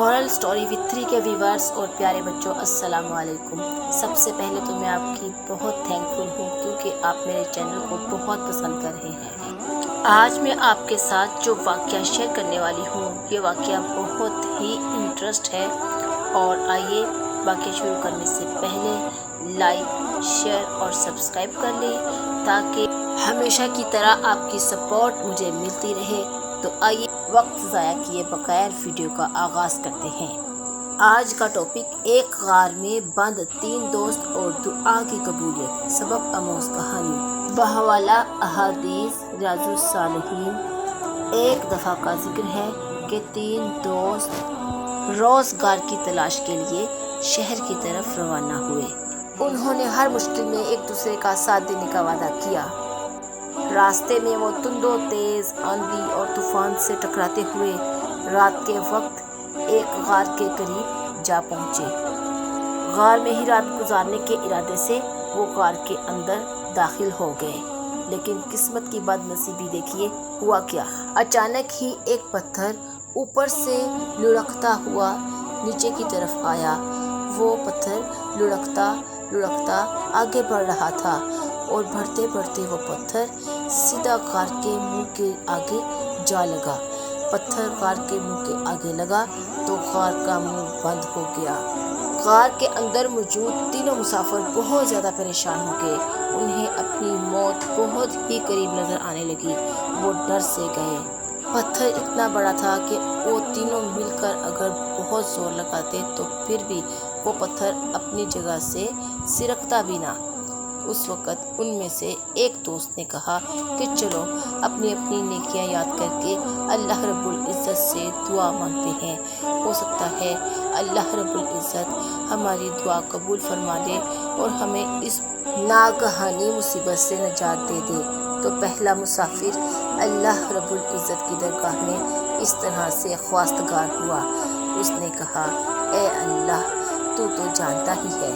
Moral story with 3 کے viewers اور پیارے بچوں، السلام علیکم۔ سب سے پہلے تو میں آپ کی بہت تھینکفل ہوں کیونکہ آپ میرے چینل کو بہت پسند کر رہے ہیں۔ آج میں آپ کے ساتھ جو واقعہ شیئر کرنے والی ہوں، یہ واقعہ بہت ہی انٹرسٹ ہے، اور آئیے واقعہ شروع کرنے سے پہلے لائک، شیئر اور سبسکرائب کر لیں تاکہ ہمیشہ کی طرح آپ کی سپورٹ مجھے ملتی رہے۔ تو آئیے وقت ضائع کیے بغیر ویڈیو کا آغاز کرتے ہیں۔ آج کا ٹاپک ایک غار میں بند 3 دوست اور دعا کی قبولیت، سبق آموز کہانی۔ بحوالہ احادیث ریاض الصالحین ایک دفعہ کا ذکر ہے کہ 3 دوست روز غار کی تلاش کے لیے شہر کی طرف روانہ ہوئے۔ انہوں نے ہر مشکل میں ایک دوسرے کا ساتھ دینے کا وعدہ کیا۔ راستے میں وہ تند و تیز آندھی اور طوفان سے ٹکراتے ہوئے رات کے وقت ایک غار کے قریب جا پہنچے۔ غار میں ہی رات گزارنے کے ارادے سے وہ غار کے اندر داخل ہو گئے، لیکن قسمت کی بد نصیبی دیکھیے ہوا کیا۔ اچانک ہی ایک پتھر اوپر سے لڑھکتا ہوا نیچے کی طرف آیا۔ وہ پتھر لڑھکتا لڑھکتا آگے بڑھ رہا تھا، اور بڑھتے بڑھتے وہ پتھر سیدھا غار کے منہ کے آگے جا لگا۔ پتھر غار کے منہ کے آگے لگا تو غار کا منہ بند ہو گیا۔ غار کے اندر موجود تینوں مسافر بہت زیادہ پریشان ہو گئے۔ انہیں اپنی موت بہت ہی قریب نظر آنے لگی۔ وہ ڈر سے گئے۔ پتھر اتنا بڑا تھا کہ وہ تینوں مل کر اگر بہت زور لگاتے تو پھر بھی وہ پتھر اپنی جگہ سے سرکتا بھی نہ۔ اس وقت ان میں سے ایک دوست نے کہا کہ چلو اپنی اپنی نیکیاں یاد کر کے اللہ رب العزت سے دعا مانگتے ہیں، ہو سکتا ہے اللہ رب العزت ہماری دعا قبول فرما لے اور ہمیں اس ناگہانی مصیبت سے نجات دے دے۔ تو پہلا مسافر اللہ رب العزت کی درگاہ میں اس طرح سے خواستگار ہوا۔ اس نے کہا، اے اللہ، تو جانتا ہی ہے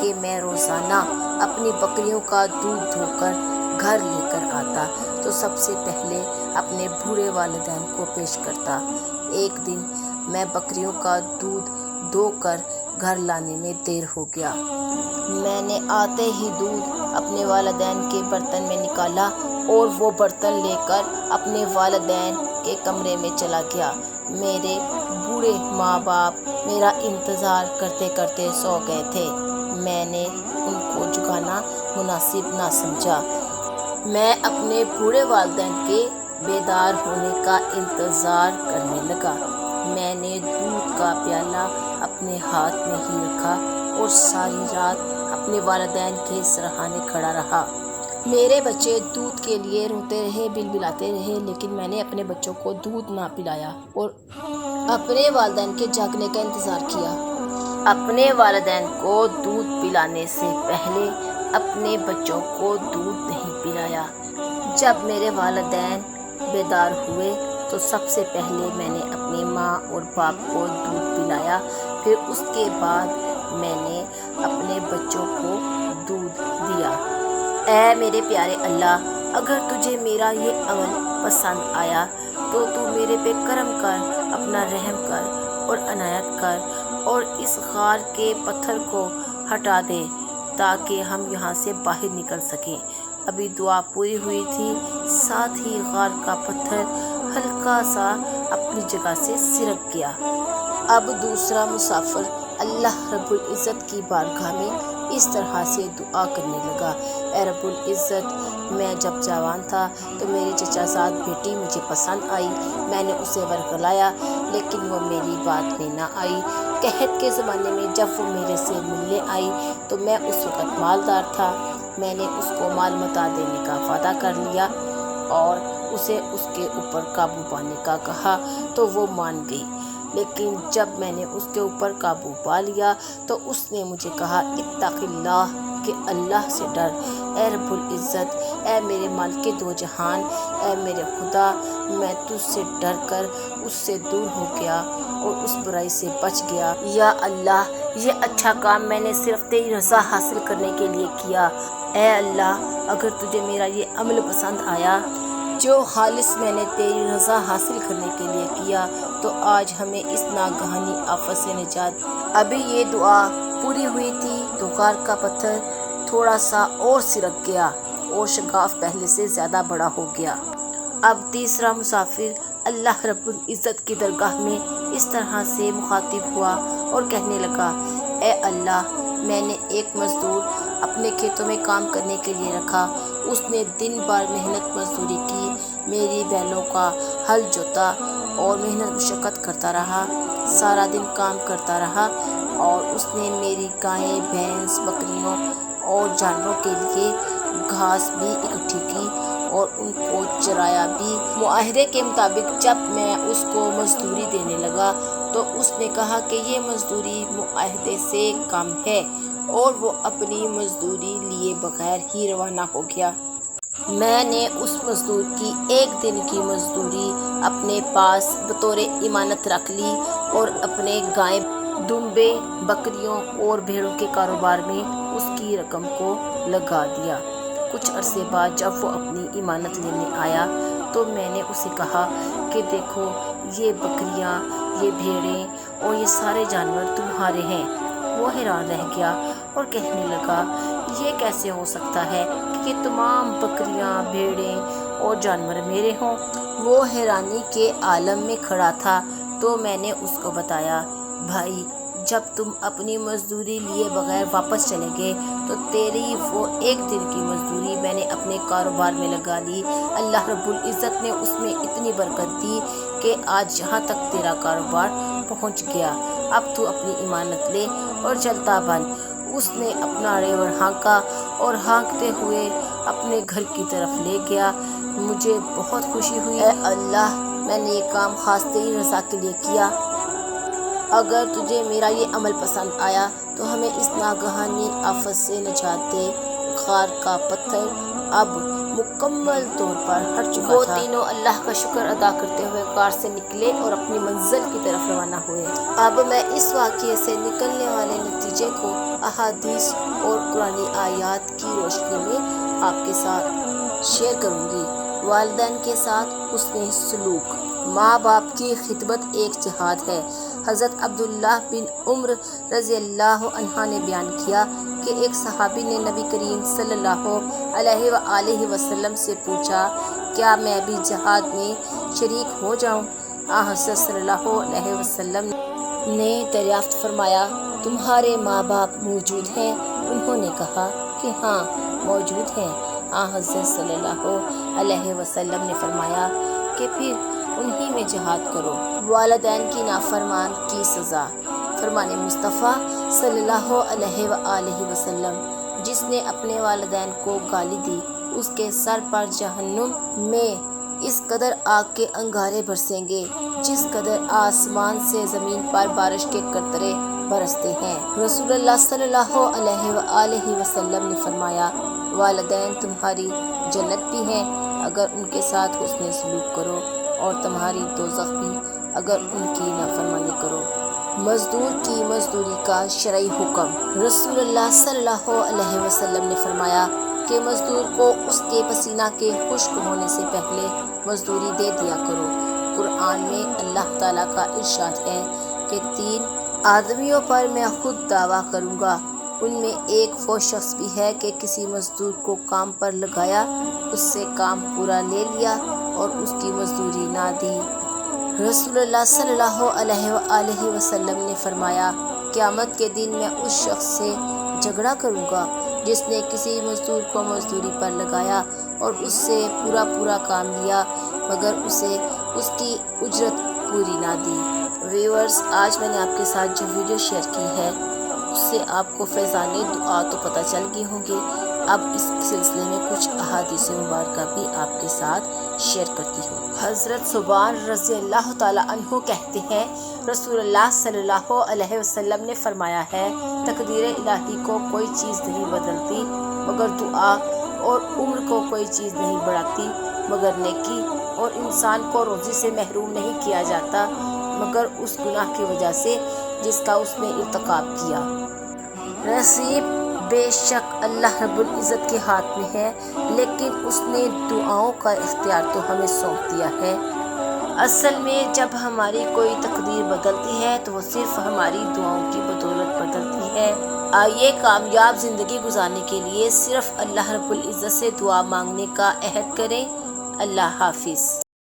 کہ میں روزانہ اپنی بکریوں کا دودھ دھو کر گھر لے کر آتا تو سب سے پہلے اپنے بوڑھے والدین کو پیش کرتا۔ ایک دن میں بکریوں کا دودھ دھو کر گھر لانے میں دیر ہو گیا۔ میں نے آتے ہی دودھ اپنے والدین کے برتن میں نکالا اور وہ برتن لے کر اپنے والدین کے کمرے میں چلا گیا۔ میرے بوڑھے ماں باپ میرا انتظار کرتے کرتے سو گئے تھے۔ میں نے ان کو جگانا مناسب نہ سمجھا۔ میں اپنے بوڑھے والدین کے بیدار ہونے کا انتظار کرنے لگا۔ میں نے دودھ کا پیالہ اپنے ہاتھ میں ہی رکھا اور ساری رات اپنے والدین کے سرہانے کھڑا رہا۔ میرے بچے دودھ کے لیے روتے رہے، بلبلاتے رہے، لیکن میں نے اپنے بچوں کو دودھ نہ پلایا اور اپنے والدین کے جاگنے کا انتظار کیا۔ اپنے والدین کو دودھ پلانے سے پہلے اپنے بچوں کو دودھ نہیں پلایا۔ جب میرے والدین بیدار ہوئے تو سب سے پہلے میں نے اپنی ماں اور باپ کو دودھ پلایا، پھر اس کے بعد میں نے اپنے بچوں کو دودھ دیا۔ اے میرے پیارے اللہ، اگر تجھے میرا یہ عمل پسند آیا تو میرے پہ کرم کر، اپنا رحم کر اور عنایت کر، اور اس غار کے پتھر کو ہٹا دے تاکہ ہم یہاں سے باہر نکل سکیں۔ ابھی دعا پوری ہوئی تھی، ساتھ ہی غار کا پتھر ہلکا سا اپنی جگہ سے سرک گیا۔ اب دوسرا مسافر اللہ رب العزت کی بارگاہ میں اس طرح سے دعا کرنے لگا، اے رب العزت، میں جب جوان تھا تو میری چچا زاد بیٹی مجھے پسند آئی، میں نے اسے ورغلایا، لیکن وہ میری بات میں نہ آئی۔ قحط کے زمانے میں جب وہ میرے سے ملنے آئی تو میں اس وقت مالدار تھا، میں نے اس کو مال متاع دینے کا وعدہ کر لیا اور اسے اس کے اوپر قابو پانے کا کہا تو وہ مان گئی، لیکن جب میں نے اس کے اوپر قابو پا لیا تو اس نے مجھے کہا، اتق اللہ، کہ اللہ سے ڈر، اے رب العزت، اے میرے مالک دو جہان، اے میرے خدا، میں تجھ سے ڈر کر اس سے دور ہو گیا اور اس برائی سے بچ گیا۔ یا اللہ، یہ اچھا کام میں نے صرف تیری رضا حاصل کرنے کے لیے کیا۔ اے اللہ، اگر تجھے میرا یہ عمل پسند آیا جو خالص میں نے تیری رضا حاصل کرنے کے لیے کیا، تو آج ہمیں اس ناگہانی آفت سے نجات۔ ابھی یہ دعا پوری ہوئی تھی تو غار کا پتھر تھوڑا سا اور سرک گیا اور شگاف پہلے سے زیادہ بڑا ہو گیا۔ اب تیسرا مسافر اللہ رب العزت کی درگاہ میں اس طرح سے مخاطب ہوا اور کہنے لگا، اے اللہ، میں نے ایک مزدور اپنے کھیتوں میں کام کرنے کے لیے رکھا۔ اس نے دن بھر محنت مزدوری کی، میری بیلوں کا ہل جوتا اور محنت مشقت کرتا رہا، سارا دن کام کرتا رہا، اور اس نے میری گائیں، بھینس، بکریوں اور جانوروں کے لیے گھاس بھی اکٹھی کی اور ان کو چرایا بھی۔ معاہدے کے مطابق جب میں اس کو مزدوری دینے لگا تو اس نے کہا کہ یہ مزدوری معاہدے سے کم ہے، اور وہ اپنی مزدوری لیے بغیر ہی روانہ ہو گیا۔ میں نے اس مزدور کی ایک دن کی مزدوری اپنے پاس بطور امانت رکھ لی اور اپنے گائے، دمبے، بکریوں اور بھیڑوں کے کاروبار میں اس کی رقم کو لگا دیا۔ کچھ عرصے بعد جب وہ اپنی امانت لینے آیا تو میں نے اسے کہا کہ دیکھو، یہ بکریاں، یہ بھیڑیں اور یہ سارے جانور تمہارے ہیں۔ وہ حیران رہ گیا اور کہنے لگا، یہ کیسے ہو سکتا ہے کہ یہ تمام بکریاں، بھیڑیں اور جانور میرے ہوں؟ وہ حیرانی کے عالم میں کھڑا تھا۔ تو میں نے اس کو بتایا، بھائی، جب تم اپنی مزدوری لیے بغیر واپس چلے گئے تو تیری وہ ایک دن کی مزدوری میں نے اپنے کاروبار میں لگا لی۔ اللہ رب العزت نے اس میں اتنی برکت دی کہ آج یہاں تک تیرا کاروبار پہنچ گیا۔ اب تو اپنی امانت لے اور چلتا بن۔ اس نے اپنا ریوڑ ہانکا اور ہانکتے ہوئے اپنے گھر کی طرف لے گیا۔ مجھے بہت خوشی ہوئی۔ اے اللہ، میں نے یہ کام خاص تیری رضا کے لیے کیا۔ اگر تجھے میرا یہ عمل پسند آیا تو ہمیں اس ناگہانی آفت سے نجات دے۔ غار کا پتھر اب مکمل طور پر ہٹ چکا تھا۔ وہ تینوں اللہ کا شکر ادا کرتے ہوئے غار سے نکلے اور اپنی منزل کی طرف روانہ ہوئے۔ اب میں اس واقعے سے نکلنے والے نتیجے کو احادیث اور قرآنی آیات کی روشنی میں آپ کے ساتھ شیئر کروں گی۔ والدین کے ساتھ حسن سلوک۔ ماں باپ کی خدمت ایک جہاد ہے۔ حضرت عبداللہ بن عمر رضی اللہ عنہ نے بیان کیا کہ ایک صحابی نے نبی کریم صلی اللہ علیہ وآلہ وسلم سے پوچھا، کیا میں بھی جہاد میں شریک ہو جاؤں؟ حضرت صلی اللہ علیہ وسلم نے دریافت فرمایا، تمہارے ماں باپ موجود ہیں؟ انہوں نے کہا کہ ہاں، موجود ہیں۔ حضرت صلی اللہ علیہ وسلم نے فرمایا کہ پھر انہی میں جہاد کرو۔ والدین کی نافرمان کی سزا۔ فرمان مصطفیٰ صلی اللہ علیہ وآلہ وسلم، جس نے اپنے والدین کو گالی دی، اس کے سر پر جہنم میں اس قدر آگ کے انگارے برسیں گے جس قدر آسمان سے زمین پر بارش کے قطرے برستے ہیں۔ رسول اللہ صلی اللہ علیہ وآلہ وسلم نے فرمایا، والدین تمہاری جنت بھی ہیں اگر ان کے ساتھ حسن سلوک کرو، اور تمہاری دوزخ بھی اگر ان کی نافرمانی کرو۔ مزدور کی مزدوری کا شرعی حکم۔ رسول اللہ صلی اللہ علیہ وسلم نے فرمایا کہ مزدور کو اس کے پسینہ کے خشک ہونے سے پہلے مزدوری دے دیا کرو۔ قرآن میں اللہ تعالیٰ کا ارشاد ہے کہ 3 آدمیوں پر میں خود دعویٰ کروں گا، ان میں ایک وہ شخص بھی ہے کہ کسی مزدور کو کام پر لگایا، اس سے کام پورا لے لیا اور اس کی مزدوری نہ دی۔ رسول اللہ صلی اللہ علیہ وآلہ وسلم نے فرمایا، قیامت کے دن میں اس شخص سے جھگڑا کروں گا جس نے کسی مزدور کو مزدوری پر لگایا اور اس سے پورا کام لیا مگر اسے اس کی اجرت پوری نہ دی۔ ویورز، آج میں نے آپ کے ساتھ جو ویڈیو شیئر کی ہے اس سے آپ کو فیضان دعا تو پتہ چل گئی ہوں گی۔ اب اس سلسلے میں کچھ احادیث مبارکہ بھی آپ کے ساتھ شیئر کرتی ہوں۔ حضرت ثوبان رضی اللہ تعالیٰ عنہ کہتے ہیں، رسول اللہ صلی اللہ علیہ وسلم نے فرمایا ہے، تقدیر الہی کو کوئی چیز نہیں بدلتی مگر دعا، اور عمر کو کوئی چیز نہیں بڑھاتی مگر نیکی، اور انسان کو روزی سے محروم نہیں کیا جاتا مگر اس گناہ کی وجہ سے جس کا اس نے ارتکاب کیا۔ نصیب بے شک اللہ رب العزت کے ہاتھ میں ہے، لیکن اس نے دعاؤں کا اختیار تو ہمیں سونپ دیا ہے۔ اصل میں جب ہماری کوئی تقدیر بدلتی ہے تو وہ صرف ہماری دعاؤں کی بدولت بدلتی ہے۔ آئیے کامیاب زندگی گزارنے کے لیے صرف اللہ رب العزت سے دعا مانگنے کا عہد کریں۔ اللہ حافظ۔